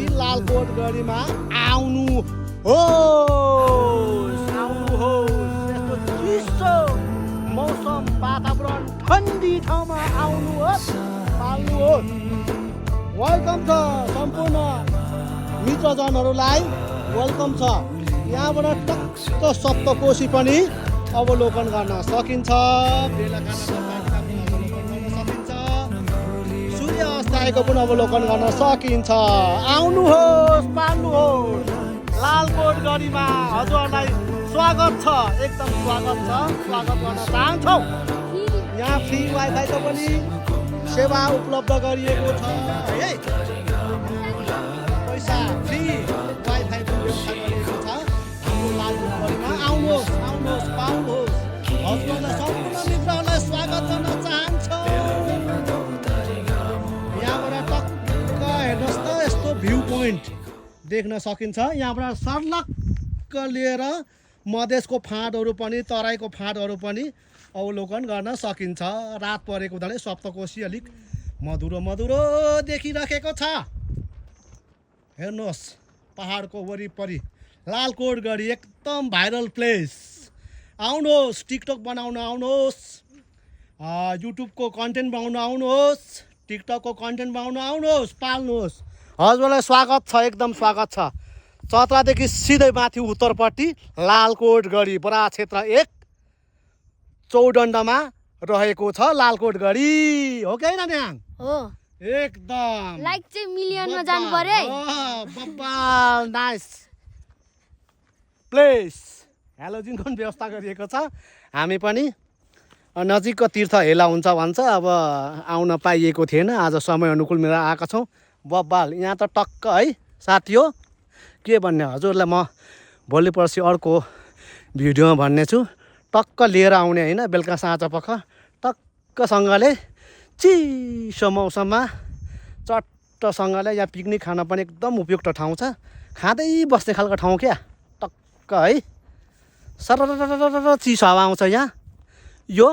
कि लालकोट गढीमा आउनु होस् यस्तो चिसो मौसम वातावरण ठन्डी ठाउँमा आउनुहोस् पाल्नुहोस्। वेलकम छ सम्पूर्ण मित्रजनहरूलाई वेलकम छ। यहाँबाट टक्क सप्तकोशी पनि अवलोकन गर्न सकिन्छ, बेलुकाको अवलोकन गर्न सकिन्छ, सूर्य अस्ताएको पनि अवलोकन गर्न सकिन्छ। आउनुहोस् पाल्नुहोस्। लालकोट गढीमा हजुरहरूलाई स्वागत छ, एकदम स्वागत छ, स्वागत गर्न चाहन्छौँ। यहाँ फ्री वाइफाईको पनि सेवा उपलब्ध गरिएको छ है, पैसा फ्री वाइफाई पनि व्यवस्था गरिएको छ। हाम्रो लालकोट गढीमा आउनुहोस् पाउनुहोस्। हजुरहरूलाई सम्पूर्ण मित्रहरूलाई स्वागत गर्न चाहन्छौँ। यहाँबाट टक्क हेर्नुहोस् त, यस्तो भ्यू पोइन्ट देख्न सकिन्छ। यहाँबाट सर्लक्क लिएर मधेसको फाँटहरू पनि, तराईको फाँटहरू पनि अवलोकन गर्न सकिन्छ। रात परेको हुँदाले सप्तकोशी अलिक मधुरो देखिरहेको छ। हेर्नुहोस् पहाडको वरिपरि लालकोट गढी एकदम भाइरल प्लेस। आउनुहोस्, टिकटक बनाउन आउनुहोस्, युट्युबको कन्टेन्ट बनाउन आउनुहोस्, टिकटकको कन्टेन्ट बनाउन आउनुहोस्, पाल्नुहोस्। हजुरलाई स्वागत छ, एकदम स्वागत छ। चतरादेखि सिधै माथि उत्तरपट्टि लालकोट गढी बराह क्षेत्र 1 चौडण्डमा रहेको छ लालकोट गढी। हो कि होइन न्याङ? हो, एकदम लाइक चाहिँ मिलियनमा जानु पर्यो है। बब्बाल नाइस प्लेस। हेलोजिनको पनि व्यवस्था गरिएको छ। हामी पनि नजिकको तीर्थ हेला हुन्छ भन्छ, अब आउन पाइएको थिएन, आज समय अनुकूल मिलाएर आएका छौँ। बब्बाल यहाँ त टक्क है साथी हो। के भन्ने, हजुरलाई म भोलि पर्सि अर्को भिडियोमा भन्ने छु। टक्क लिएर आउने होइन, बेलुका साँझ पख टक्कसँगले चिसो मौसममा चट्टसँगले यहाँ पिकनिक खान पनि एकदम उपयुक्त ठाउँ छ। खाँदै बस्ने खालको ठाउँ क्या, टक्क है। सरर चिसो हावा आउँछ यहाँ। यो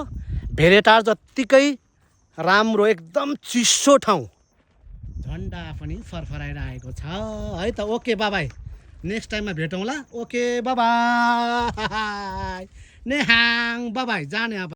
भेरेटार जत्तिकै राम्रो एकदम चिसो ठाउँ। झन्डा पनि फरफराएर आएको छ है त। ओके बाबाई, नेक्स्ट टाइममा भेटौँला। ओके बाबाई, नेहाङ बाबाई, जाने अब।